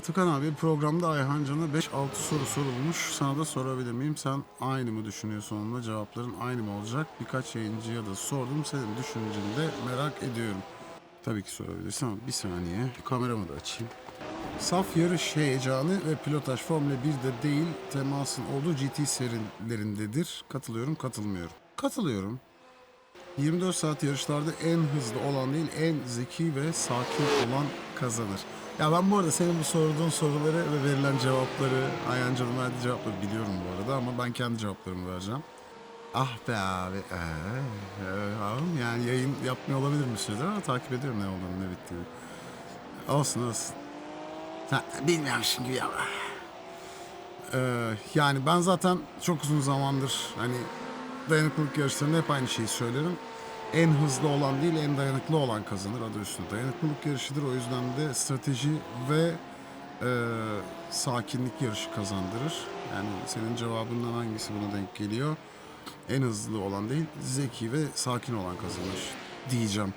Atakan abi programda Ayhan Can'a 5-6 soru sorulmuş. Sana da sorabilir miyim? Sen aynı mı düşünüyorsun onunla? Cevapların aynı mı olacak? Birkaç yayıncıya da sordum. Senin düşünceni de merak ediyorum. Tabii ki sorabilirsin ama bir saniye. Kameramı da açayım. Saf yarış heyecanı ve pilotaj Formula 1'de değil, temasın olduğu GT serilerindedir. Katılıyorum, katılmıyorum. Katılıyorum. 24 saat yarışlarda en hızlı olan değil, en zeki ve sakin olan kazanır. Ya ben bu arada senin bu sorduğun soruları ve verilen cevapları, Ayhan Can'ın verdiği cevapları biliyorum bu arada ama ben kendi cevaplarımı vereceğim. Ah be abi. Abi yani yayın yapmıyor olabilir mi süredir ama takip ediyorum ne olduğunu ne bittiğini. Olsun olsun. Ha, bilmiyormuşum gibi ya. Yani ben zaten çok uzun zamandır hani dayanıklılık yarışlarında hep aynı şeyi söylerim. En hızlı olan değil, en dayanıklı olan kazanır. Adı üstünde dayanıklılık yarışıdır. O yüzden de strateji ve e, sakinlik yarışı kazandırır. Yani senin cevabından hangisi buna denk geliyor? En hızlı olan değil, zeki ve sakin olan kazanır diyeceğim.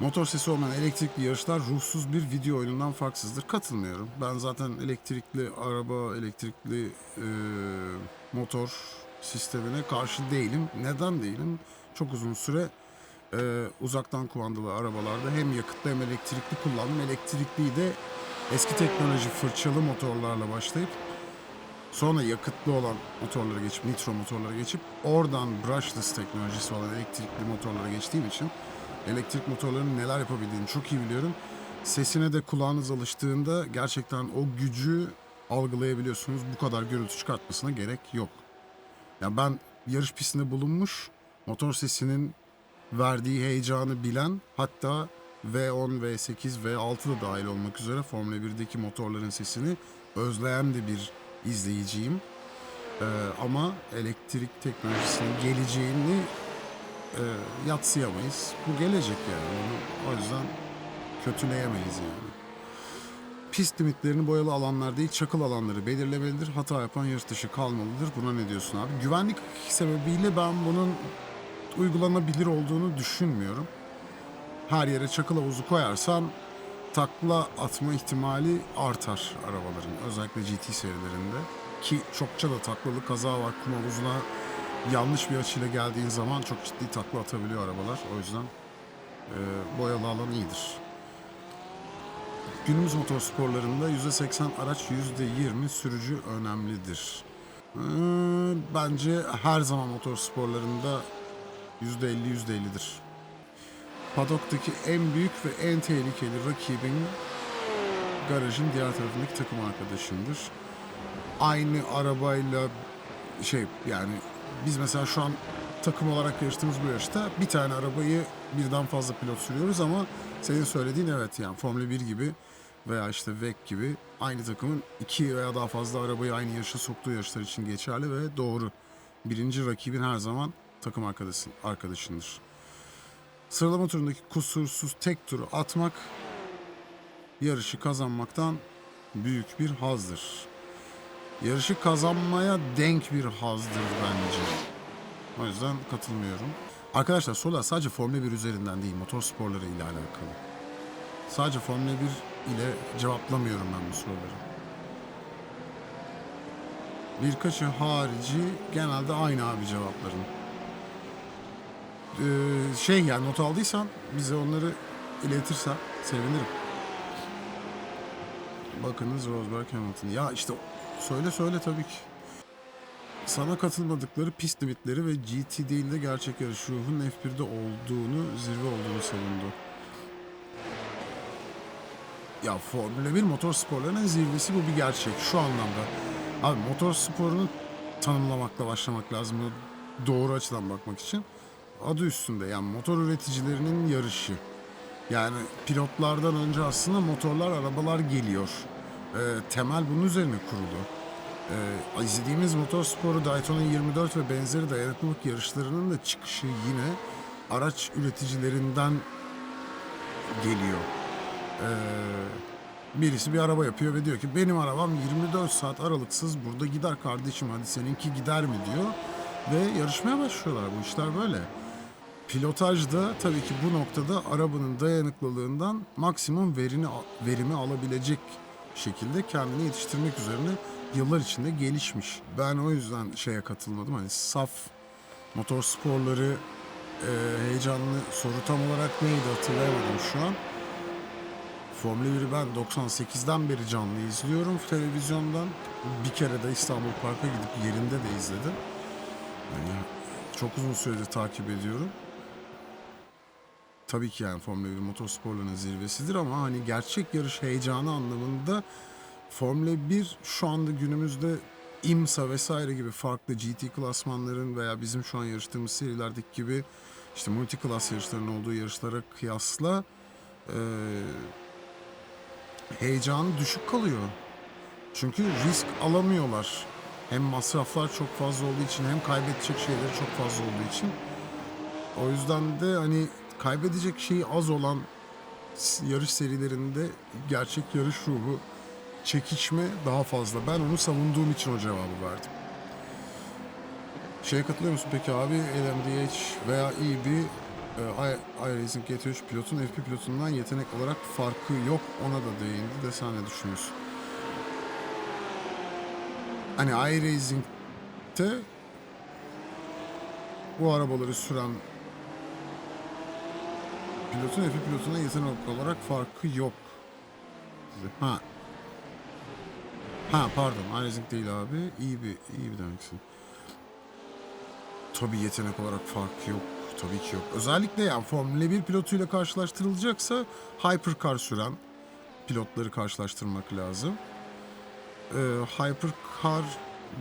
Motor sesi olmayan elektrikli yarışlar ruhsuz bir video oyunundan farksızdır. Katılmıyorum. Ben zaten elektrikli araba, elektrikli motor sistemine karşı değilim. Neden değilim? Çok uzun süre uzaktan kumandalı arabalarda hem yakıtlı hem elektrikli kullandım. Elektrikliyi de eski teknoloji fırçalı motorlarla başlayıp sonra yakıtlı olan motorlara geçip, nitro motorlara geçip oradan brushless teknolojisi olan elektrikli motorlara geçtiğim için elektrik motorlarının neler yapabildiğini çok iyi biliyorum. Sesine de kulağınız alıştığında gerçekten o gücü algılayabiliyorsunuz. Bu kadar gürültü çıkartmasına gerek yok. Yani ben yarış pistinde bulunmuş, motor sesinin verdiği heyecanı bilen, hatta V10, V8, V6 da dahil olmak üzere Formula 1'deki motorların sesini özleyen de bir izleyiciyim. Ama elektrik teknolojisinin geleceğini yadsıyamayız. Bu gelecek yani. O yüzden kötüleyemeyiz yani. Pist limitlerini boyalı alanlar değil, çakıl alanları belirlemelidir. Hata yapan yarış dışı kalmalıdır. Buna ne diyorsun abi? Güvenlik sebebiyle ben bunun uygulanabilir olduğunu düşünmüyorum. Her yere çakıl havuzu koyarsan takla atma ihtimali artar arabaların. Özellikle GT serilerinde. Ki çokça da taklalı kaza var. Kum havuzuna yanlış bir açıyla geldiğin zaman çok ciddi takla atabiliyor arabalar. O yüzden boyalı alan iyidir. Günümüz motorsporlarında %80 araç, %20 sürücü önemlidir. Bence her zaman motorsporlarında %50-%50'dir. Padoktaki en büyük ve en tehlikeli rakibin garajın diğer tarafındaki takım arkadaşındır. Aynı arabayla yani biz mesela şu an takım olarak yarıştığımız bu yarışta bir tane arabayı birden fazla pilot sürüyoruz ama senin söylediğin evet yani Formula 1 gibi veya işte WEC gibi aynı takımın iki veya daha fazla arabayı aynı yarışa soktuğu yarışlar için geçerli ve doğru. Birinci rakibin her zaman takım arkadaşındır. Sıralama turundaki kusursuz tek turu atmak yarışı kazanmaktan büyük bir hazdır. Yarışı kazanmaya denk bir hazdır bence. O yüzden katılmıyorum. Arkadaşlar sorular sadece Formula 1 üzerinden değil, motorsporları ile alakalı. Sadece Formula 1 ile cevaplamıyorum ben bu soruları. Birkaçı harici genelde aynı abi cevapların. Yani not aldıysan bize onları iletirsen sevinirim. Bakınız Rosberg Hamilton. Ya işte söyle tabii ki. Sana katılmadıkları pist limitleri ve GT değil de gerçek yarış ruhunun F1'de zirve olduğunu savundu. Ya Formula 1 motorsporlarının zirvesi, bu bir gerçek şu anlamda. Abi motorsporunu tanımlamakla başlamak lazım doğru açıdan bakmak için. Adı üstünde yani motor üreticilerinin yarışı. Yani pilotlardan önce aslında motorlar, arabalar geliyor. Temel bunun üzerine kurulu. İzlediğimiz motorsporu Daytona 24 ve benzeri dayanıklılık yarışlarının da çıkışı yine araç üreticilerinden geliyor. Birisi bir araba yapıyor ve diyor ki benim arabam 24 saat aralıksız burada gider kardeşim, hadi seninki gider mi diyor. Ve yarışmaya başlıyorlar, bu işler böyle. Pilotajda tabii ki bu noktada arabanın dayanıklılığından maksimum verimi alabilecek şekilde kendini yetiştirmek üzerine yıllar içinde gelişmiş. Ben o yüzden şeye katılmadım. Hani saf motorsporları heyecanlı soru tam olarak neydi hatırlayamadım şu an. Formula 1'i ben 98'den beri canlı izliyorum televizyondan. Bir kere de İstanbul Park'a gidip yerinde de izledim. Yani çok uzun süredir takip ediyorum. Tabii ki yani Formula 1 motorsporlarının zirvesidir ama hani gerçek yarış heyecanı anlamında Formula 1 şu anda günümüzde IMSA vesaire gibi farklı GT klasmanların veya bizim şu an yarıştığımız serilerdeki gibi işte multi klas yarışların olduğu yarışlara kıyasla heyecanı düşük kalıyor. Çünkü risk alamıyorlar. Hem masraflar çok fazla olduğu için hem kaybedecek şeyleri çok fazla olduğu için. O yüzden de hani kaybedecek şeyi az olan yarış serilerinde gerçek yarış ruhu, çekişme daha fazla. Ben onu savunduğum için o cevabı verdim. Şeye katılıyor musun peki abi? LMDH veya EB iRacing GT3 pilotun FP pilotundan yetenek olarak farkı yok. Ona da değindi de sen ne düşünüyorsun? Hani iRacing'te bu arabaları süren pilotun F1 pilotuna yetenek olarak farkı yok. Ha. Ha pardon. iRacing değil abi. İyi bir demeksin. Tabii yetenek olarak fark yok. Tabii ki yok. Özellikle yani Formula 1 pilotuyla karşılaştırılacaksa Hypercar süren pilotları karşılaştırmak lazım. Hypercar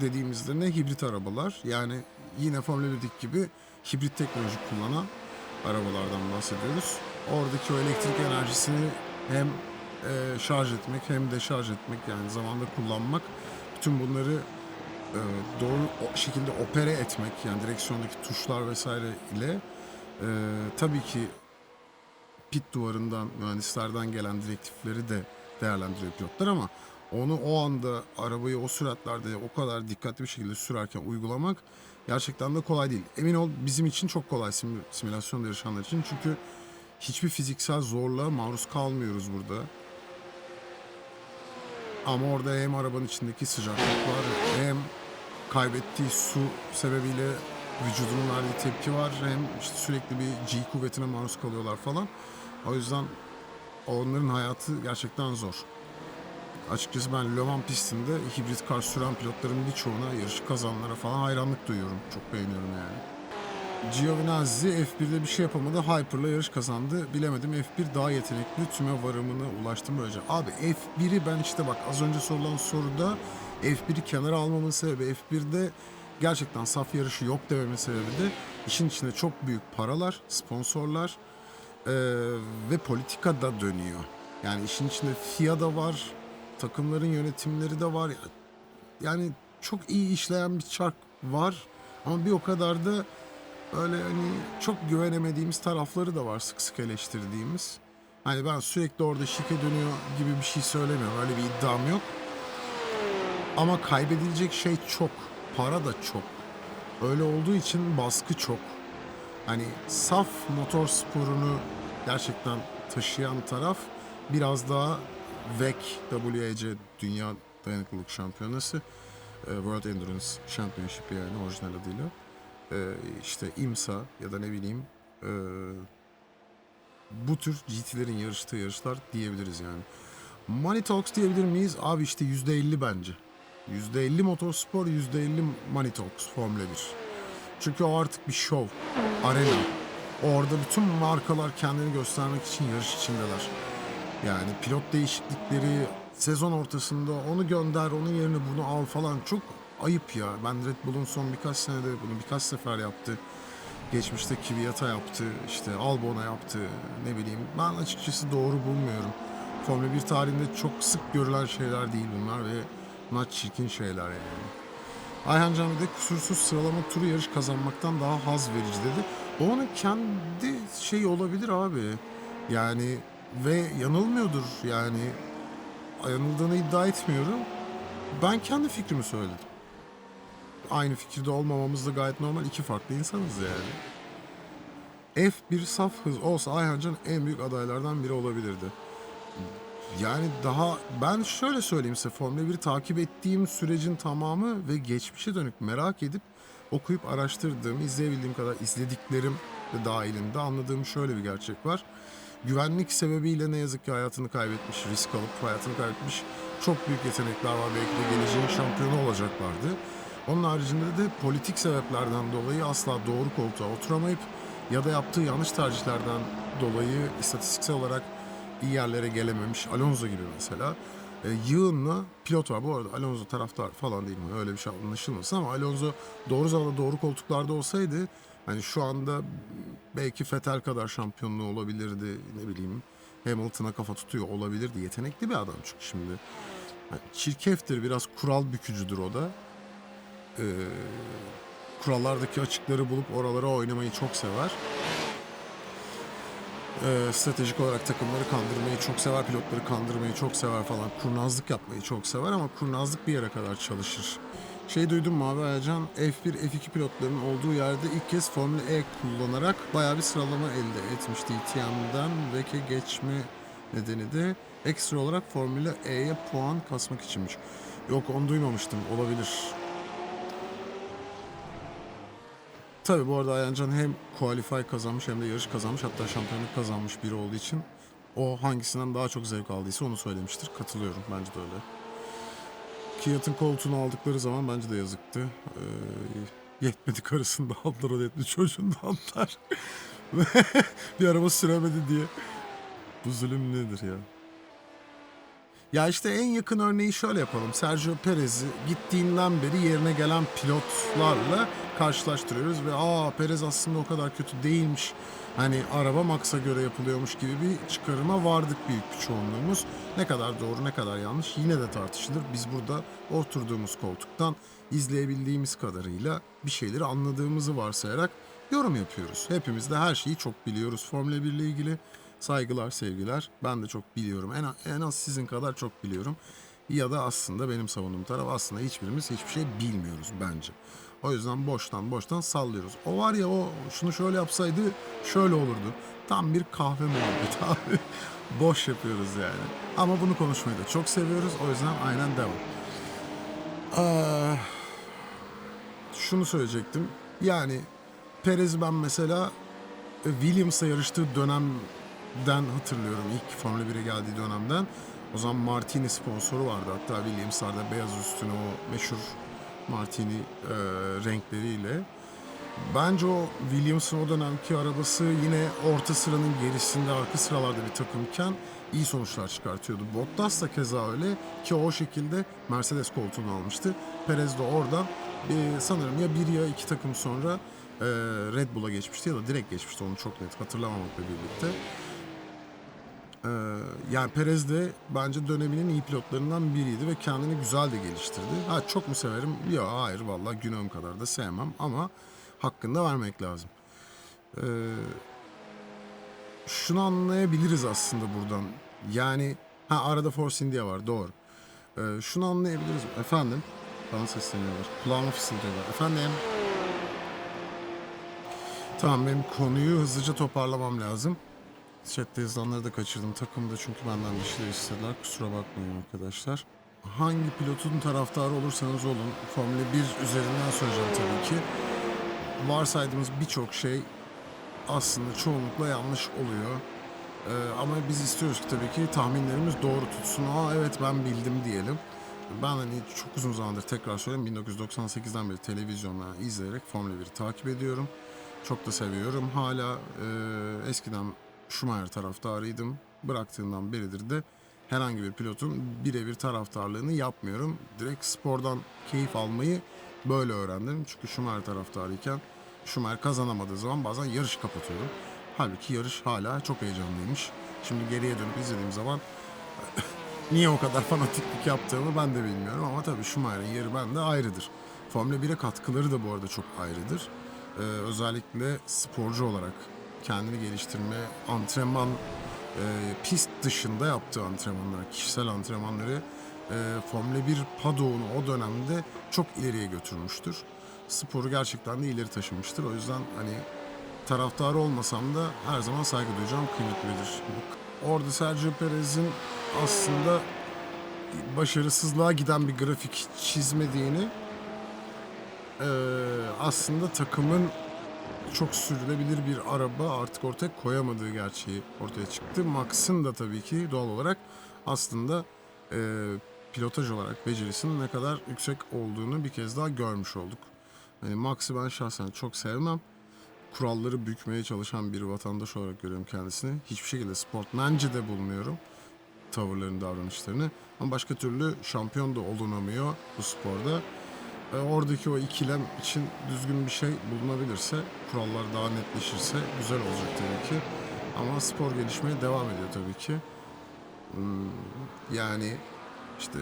dediğimizde ne? Hibrit arabalar. Yani yine Formula 1'deki gibi hibrit teknoloji kullanan arabalardan bahsediyoruz. Oradaki o elektrik enerjisini hem şarj etmek hem de şarj etmek yani zamanda kullanmak, bütün bunları doğru şekilde opere etmek yani direksiyondaki tuşlar vesaire ile tabii ki pit duvarından, mühendislerden gelen direktifleri de değerlendiriyor pilotlar ama onu o anda arabayı o süratlerde o kadar dikkatli bir şekilde sürerken uygulamak gerçekten de kolay değil. Emin ol bizim için çok kolay simülasyonda yarışanlar için çünkü hiçbir fiziksel zorluğa maruz kalmıyoruz burada. Ama orada hem arabanın içindeki sıcaklıklar hem kaybettiği su sebebiyle vücudunun verdiği tepki var. Hem işte sürekli bir G kuvvetine maruz kalıyorlar falan. O yüzden onların hayatı gerçekten zor. Açıkçası ben Le Mans pistinde hibrit kar süren pilotların birçoğuna, yarışı kazananlara falan hayranlık duyuyorum. Çok beğeniyorum yani. Giovinazzi F1'de bir şey yapamadı. Hyper'la yarış kazandı. Bilemedim F1 daha yetenekli, tüme varımına ulaştım böylece. Abi F1'i ben işte bak az önce sorulan soruda F1'i kenara almamın sebebi F1'de gerçekten saf yarışı yok dememin sebebi de işin içinde çok büyük paralar, sponsorlar ve politika da dönüyor. Yani işin içinde FIA da var, takımların yönetimleri de var. Yani çok iyi işleyen bir çark var ama bir o kadar da öyle hani çok güvenemediğimiz tarafları da var, sık sık eleştirdiğimiz. Hani ben sürekli orada şike dönüyor gibi bir şey söylemiyorum. Öyle bir iddiam yok. Ama kaybedilecek şey çok. Para da çok. Öyle olduğu için baskı çok. Hani saf motor sporunu gerçekten taşıyan taraf biraz daha WEC, WEC Dünya Dayanıklılık Şampiyonası, World Endurance Championship yani orijinal adıyla. İşte IMSA ya da ne bileyim bu tür GT'lerin yarıştığı yarışlar diyebiliriz yani. Money Talks diyebilir miyiz? Abi işte %50 bence. %50 motorspor, %50 Money Talks Formula 1. Çünkü o artık bir şov, arena. Orada bütün markalar kendini göstermek için yarış içindeler. Yani pilot değişiklikleri, sezon ortasında onu gönder, onun yerine bunu al falan çok ayıp ya. Ben Red Bull'un son birkaç senede bunu birkaç sefer yaptı. Geçmişte Kvyat'a yaptı, işte Albon'a yaptı, ne bileyim. Ben açıkçası doğru bulmuyorum. Formula 1 tarihinde çok sık görülen şeyler değil bunlar ve bunlar çirkin şeyler yani. Ayhan Can bir de kusursuz sıralama turu yarış kazanmaktan daha haz verici dedi. O onun kendi şeyi olabilir abi. Yani ve yanılmıyordur yani. Yanıldığını iddia etmiyorum. Ben kendi fikrimi söyledim. Aynı fikirde olmamamız da gayet normal. İki farklı insanız yani. F1 saf hız olsa Ayhan Can en büyük adaylardan biri olabilirdi. Yani daha ben şöyle söyleyeyim size, Formula 1'i takip ettiğim sürecin tamamı ve geçmişe dönük merak edip okuyup araştırdığım, izleyebildiğim kadar izlediklerim de dahilinde anladığım şöyle bir gerçek var. Güvenlik sebebiyle ne yazık ki hayatını kaybetmiş, risk alıp hayatını kaybetmiş çok büyük yetenekler var. Belki de geleceğin şampiyonu olacaklardı. Onun haricinde de politik sebeplerden dolayı asla doğru koltuğa oturamayıp ya da yaptığı yanlış tercihlerden dolayı istatistiksel olarak iyi yerlere gelememiş. Alonso gibi mesela. Yığınla pilot var. Bu arada Alonso taraftar falan değil mi? Öyle bir şey anlaşılmasın ama Alonso doğru zamanda doğru koltuklarda olsaydı hani şu anda belki Vettel kadar şampiyonluğu olabilirdi. Ne bileyim, Hamilton'a kafa tutuyor olabilirdi. Yetenekli bir adam çünkü şimdi. Yani çirkeftir, biraz kural bükücüdür o da. Ee, kurallardaki açıkları bulup oralara oynamayı çok sever. Stratejik olarak takımları kandırmayı çok sever, pilotları kandırmayı çok sever falan. Kurnazlık yapmayı çok sever ama kurnazlık bir yere kadar çalışır. Şey duydum mu abi Ercan? F1, F2 pilotlarının olduğu yerde ilk kez Formula E kullanarak bayağı bir sıralama elde etmişti ITM'den ve ki geçme nedeni de ekstra olarak Formula E'ye puan kasmak içinmiş. Yok, onu duymamıştım, olabilir. Tabii bu arada Ayancan hem qualify kazanmış hem de yarış kazanmış, hatta şampiyonluk kazanmış biri olduğu için o hangisinden daha çok zevk aldıysa onu söylemiştir. Katılıyorum, bence de öyle. Kiyat'ın koltuğunu aldıkları zaman bence de yazıktı. Yetmedi karısını da aldılar, o yetmedi çocuğunu da aldılar. Bir araba süremedi diye. Bu zulüm nedir ya? Ya işte en yakın örneği şöyle yapalım. Sergio Perez'i gittiğinden beri yerine gelen pilotlarla karşılaştırıyoruz ve Perez aslında o kadar kötü değilmiş. Hani araba Max'a göre yapılıyormuş gibi bir çıkarıma vardık büyük bir çoğunluğumuz. Ne kadar doğru ne kadar yanlış yine de tartışılır. Biz burada oturduğumuz koltuktan izleyebildiğimiz kadarıyla bir şeyleri anladığımızı varsayarak yorum yapıyoruz. Hepimiz de her şeyi çok biliyoruz Formula 1 ile ilgili. Saygılar, sevgiler. Ben de çok biliyorum. En az sizin kadar çok biliyorum. Ya da aslında benim savunduğum taraf, aslında hiçbirimiz hiçbir şey bilmiyoruz bence. O yüzden boştan sallıyoruz. O var ya, o şunu şöyle yapsaydı şöyle olurdu. Tam bir kahve muhabbeti abi. Boş yapıyoruz yani. Ama bunu konuşmayı da çok seviyoruz. O yüzden aynen devam. Aa, şunu söyleyecektim. Yani Perez ben mesela Williams'la yarıştığı dönemden hatırlıyorum, ilk Formula 1'e geldiği dönemden. O zaman Martini sponsoru vardı, hatta Williams'larda beyaz üstüne o meşhur Martini renkleriyle. Bence o Williams'ın o dönemki arabası yine orta sıranın gerisinde, arka sıralarda bir takımken iyi sonuçlar çıkartıyordu. Bottas da keza öyle ki o şekilde Mercedes koltuğunu almıştı. Perez de oradan sanırım ya bir ya iki takım sonra Red Bull'a geçmişti ya da direkt geçmişti, onu çok net hatırlamamakla birlikte. Yani Perez de bence döneminin iyi pilotlarından biriydi ve kendini güzel de geliştirdi. Ha, çok mu severim? Yok, hayır, vallahi günahım kadar da sevmem ama hakkını da vermek lazım. Ee, şunu anlayabiliriz aslında buradan. Yani arada Force India var, doğru. Şunu anlayabiliriz. Efendim? Bana sesleniyorlar. Kulağıma fısıldıyorlar. Efendim? Tamam, benim konuyu hızlıca toparlamam lazım. Chat'te yazılanları da kaçırdım. Takımda çünkü benden bir şeyler istediler. Kusura bakmayın arkadaşlar. Hangi pilotun taraftarı olursanız olun, Formula 1 üzerinden söyleyeceğim tabii ki. Varsaydığımız birçok şey aslında çoğunlukla yanlış oluyor. Ama biz istiyoruz ki tabii ki tahminlerimiz doğru tutsun. Evet, ben bildim diyelim. Ben hani çok uzun zamandır, tekrar söyleyeyim, 1998'den beri televizyonda izleyerek Formula 1'i takip ediyorum. Çok da seviyorum. Hala eskiden Schumacher taraftarıydım. Bıraktığından beridir de herhangi bir pilotun birebir taraftarlığını yapmıyorum. Direkt spordan keyif almayı böyle öğrendim. Çünkü Schumacher taraftarıyken Schumacher kazanamadığı zaman bazen yarış kapatıyordum. Halbuki yarış hala çok heyecanlıymış. Şimdi geriye dönüp izlediğim zaman niye o kadar fanatiklik yaptığımı ben de bilmiyorum ama tabii Schumacher'in yeri bende ayrıdır. Formula 1'e katkıları da bu arada çok ayrıdır. Özellikle sporcu olarak kendini geliştirme, antrenman, pist dışında yaptığı antrenmanlar, kişisel antrenmanları Formula 1 paddoğunu o dönemde çok ileriye götürmüştür. Sporu gerçekten de ileri taşımıştır. O yüzden hani taraftarı olmasam da her zaman saygı duyacağım, kıymetlidir. Orada Sergio Perez'in aslında başarısızlığa giden bir grafik çizmediğini, aslında takımın çok sürülebilir bir araba artık ortaya koyamadığı gerçeği ortaya çıktı. Max'ın da tabii ki doğal olarak aslında pilotaj olarak becerisinin ne kadar yüksek olduğunu bir kez daha görmüş olduk. Hani Max'ı ben şahsen çok sevmem. Kuralları bükmeye çalışan bir vatandaş olarak görüyorum kendisini. Hiçbir şekilde sportmence de bulmuyorum tavırlarını, davranışlarını. Ama başka türlü şampiyon da olunamıyor bu sporda. Oradaki o ikilem için düzgün bir şey bulunabilirse, kurallar daha netleşirse güzel olacak tabii ki. Ama spor gelişmeye devam ediyor tabii ki. Yani işte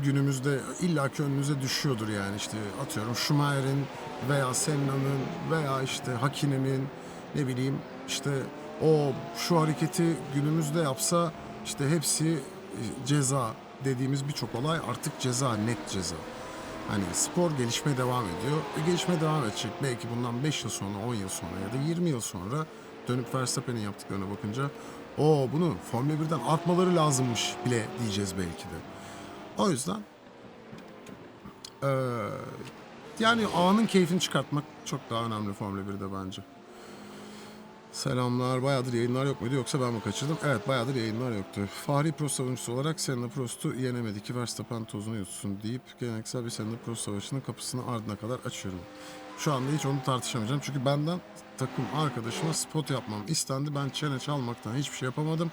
günümüzde illaki önünüze düşüyordur yani işte atıyorum Schumacher'in veya Senna'nın veya işte Hakkini'nin ne bileyim işte o şu hareketi günümüzde yapsa işte hepsi ceza dediğimiz birçok olay artık ceza, net ceza. Hani spor gelişmeye devam ediyor. Gelişmeye devam edecek. Belki bundan 5 yıl sonra, 10 yıl sonra ya da 20 yıl sonra dönüp Verstappen'in yaptıklarına bakınca bunu Formula 1'den atmaları lazımmış bile diyeceğiz belki de. O yüzden yani anın keyfini çıkartmak çok daha önemli Formula 1'de bence. Selamlar. Bayağıdır yayınlar yok muydu yoksa ben mi kaçırdım? Evet, bayağıdır yayınlar yoktu. Fahri Prost savunucusu olarak Senna Prost'u yenemedi ki Verstappen tozunu yutsun deyip geleneksel bir Senna Prost savaşının kapısını ardına kadar açıyorum. Şu anda hiç onu tartışamayacağım. Çünkü benden takım arkadaşıma spot yapmam istendi. Ben çene çalmaktan hiçbir şey yapamadım.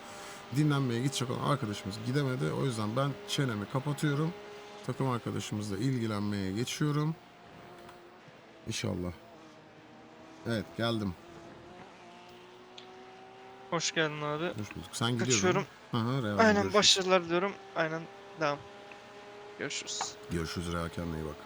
Dinlenmeye gidecek olan arkadaşımız gidemedi. O yüzden ben çenemi kapatıyorum. Takım arkadaşımızla ilgilenmeye geçiyorum. İnşallah. Evet, geldim. Hoş geldin abi. Hoş bulduk. Sen gidiyordun. Kaçıyorum. Hı hı, Real, Aynen görüşürüz. başarılar diliyorum. Aynen devam. Görüşürüz. Görüşürüz Real, kendine iyi bak.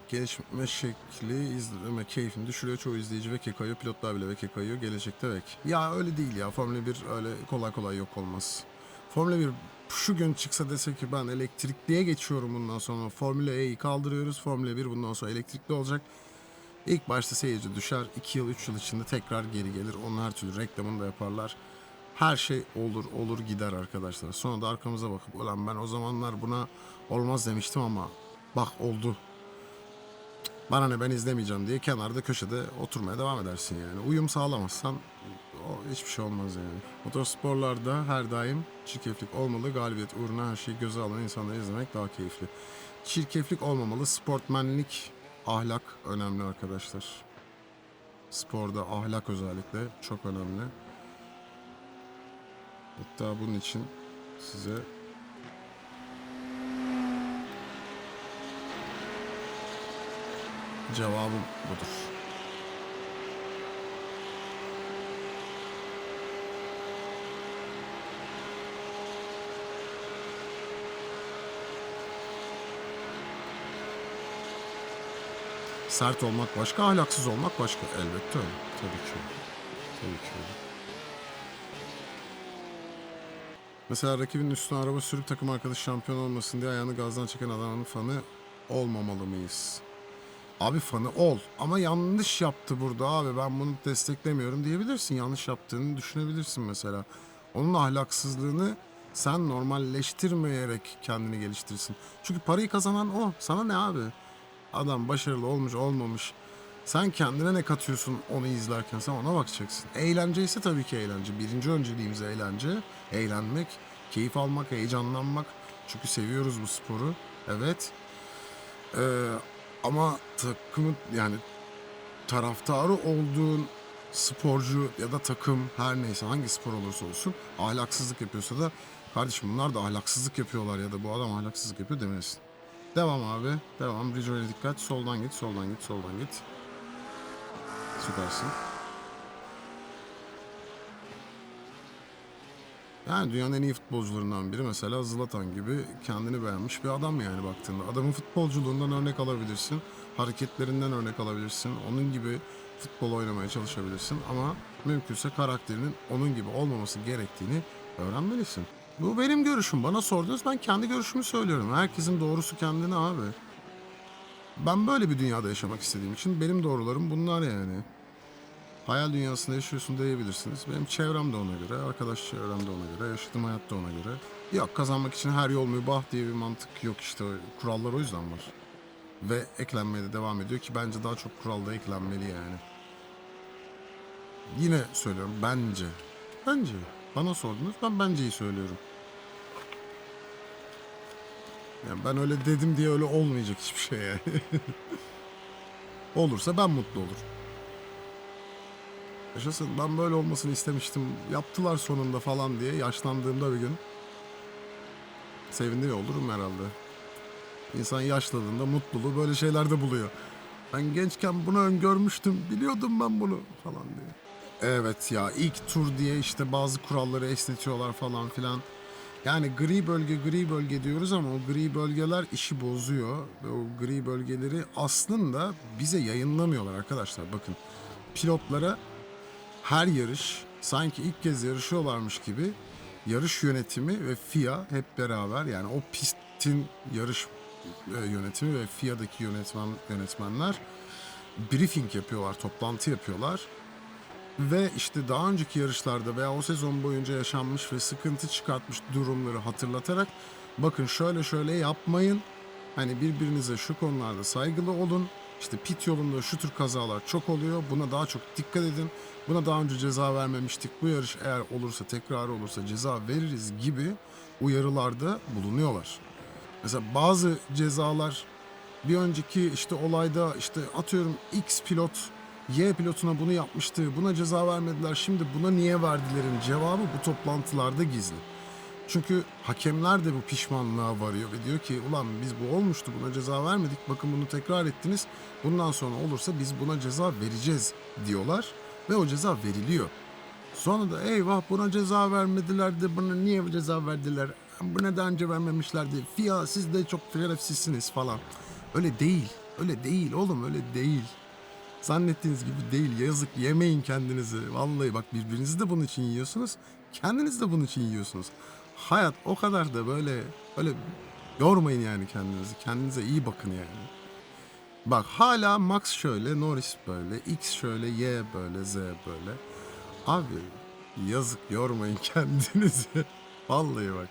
Gelişme şekli izleme keyfini düşürüyor. Çoğu izleyici veke kayıyor. Pilotlar bile veke kayıyor. Gelecekte vek. Ya öyle değil ya. Formula 1 öyle kolay kolay yok olmaz. Formula 1 şu gün çıksa dese ki ben elektrikliye geçiyorum bundan sonra. Formula E'yi kaldırıyoruz. Formula 1 bundan sonra elektrikli olacak. İlk başta seyirci düşer. 2 yıl 3 yıl içinde tekrar geri gelir. Onun her türlü reklamını da yaparlar. Her şey olur gider arkadaşlar. Sonra da arkamıza bakıp ulan ben o zamanlar buna olmaz demiştim ama bak oldu. Bana ne, ben izlemeyeceğim diye kenarda köşede oturmaya devam edersin yani. Uyum sağlamazsan hiçbir şey olmaz yani. Motorsporlarda her daim çirkeflik olmalı. Galibiyet uğruna her şeyi göze alan insanları izlemek daha keyifli. Çirkeflik olmamalı. Sportmenlik, ahlak önemli arkadaşlar. Sporda ahlak özellikle çok önemli. Hatta bunun için size cevabım budur. Sert olmak başka, ahlaksız olmak başka. Elbette öyle. Tabii ki öyle. Tabii ki öyle. Mesela rakibinin üstüne araba sürüp takım arkadaşı şampiyon olmasın diye ayağını gazdan çeken adamın fanı olmamalı mıyız? Abi fanı ol ama yanlış yaptı burada abi, ben bunu desteklemiyorum diyebilirsin. Yanlış yaptığını düşünebilirsin mesela. Onun ahlaksızlığını sen normalleştirmeyerek kendini geliştirsin. Çünkü parayı kazanan o. Sana ne abi? Adam başarılı olmuş olmamış. Sen kendine ne katıyorsun onu izlerken, sen ona bakacaksın. Eğlence ise tabii ki eğlence. Birinci önceliğimiz eğlence. Eğlenmek, keyif almak, heyecanlanmak. Çünkü seviyoruz bu sporu. Evet. Ee, ama takımın yani taraftarı olduğun sporcu ya da takım her neyse hangi spor olursa olsun ahlaksızlık yapıyorsa da kardeşim bunlar da ahlaksızlık yapıyorlar ya da bu adam ahlaksızlık yapıyor demesin. Devam abi. Devam. Rico'ya dikkat. Soldan git, soldan git, soldan git. Süpersin. Yani dünyanın en iyi futbolcularından biri mesela Zlatan gibi kendini beğenmiş bir adam yani baktığında. Adamın futbolculuğundan örnek alabilirsin. Hareketlerinden örnek alabilirsin. Onun gibi futbol oynamaya çalışabilirsin. Ama mümkünse karakterinin onun gibi olmaması gerektiğini öğrenmelisin. Bu benim görüşüm. Bana sordunuz, ben kendi görüşümü söylüyorum. Herkesin doğrusu kendine abi. Ben böyle bir dünyada yaşamak istediğim için benim doğrularım bunlar yani. hayal dünyasında yaşıyorsun diyebilirsiniz. Benim çevrem de ona göre, arkadaş çevrem de ona göre, yaşadığım hayat da ona göre. Yok, kazanmak için her yol mübah diye bir mantık yok işte. Kurallar o yüzden var. Ve eklenmeye de devam ediyor ki bence daha çok kural da eklenmeli yani. Yine söylüyorum, bence. Bence. Bana sordunuz, ben benceyi söylüyorum. Yani ben öyle dedim diye öyle olmayacak hiçbir şey yani. Olursa ben mutlu olurum. Yaşasın, ben böyle olmasını istemiştim. Yaptılar sonunda falan diye yaşlandığımda bir gün seviniyor olurum herhalde. İnsan yaşladığında mutluluğu böyle şeylerde buluyor. Ben gençken bunu öngörmüştüm, biliyordum ben bunu falan diye. Evet ya, ilk tur diye işte bazı kuralları esnetiyorlar falan filan. Yani gri bölge diyoruz ama o gri bölgeler işi bozuyor. Ve o gri bölgeleri aslında bize yayınlamıyorlar arkadaşlar. Bakın, pilotlara her yarış sanki ilk kez yarışıyorlarmış gibi yarış yönetimi ve FIA hep beraber, yani o pistin yarış yönetimi ve FIA'daki yönetmenler briefing yapıyorlar, toplantı yapıyorlar. Ve işte daha önceki yarışlarda veya o sezon boyunca yaşanmış ve sıkıntı çıkartmış durumları hatırlatarak, bakın şöyle şöyle yapmayın. Hani birbirinize şu konularda saygılı olun. İşte pit yolunda şu tür kazalar çok oluyor. Buna daha çok dikkat edin. Buna daha önce ceza vermemiştik. Bu yarış eğer olursa, tekrar olursa ceza veririz gibi uyarılarda bulunuyorlar. Mesela bazı cezalar bir önceki işte olayda işte atıyorum X pilot Y pilotuna bunu yapmıştı. Buna ceza vermediler. Şimdi buna niye verdilerin cevabı bu toplantılarda gizli. Çünkü hakemler de bu pişmanlığa varıyor ve diyor ki ulan biz bu olmuştu, buna ceza vermedik. Bakın bunu tekrar ettiniz. Bundan sonra olursa biz buna ceza vereceğiz diyorlar ve o ceza veriliyor. Sonra da eyvah buna ceza vermediler de buna niye ceza verdiler? Buna daha önce vermemişlerdi. FIA siz de çok şerefsizsiniz falan. Öyle değil. Öyle değil oğlum, öyle değil. Zannettiğiniz gibi değil. Yazık, yemeyin kendinizi. Vallahi bak, birbirinizi de bunun için yiyorsunuz. Kendiniz de bunun için yiyorsunuz. Hayat o kadar da böyle yormayın yani kendinizi. Kendinize iyi bakın yani. Bak hala Max şöyle, Norris böyle, X şöyle, Y böyle, Z böyle. Abi yazık, yormayın kendinizi. Vallahi bak.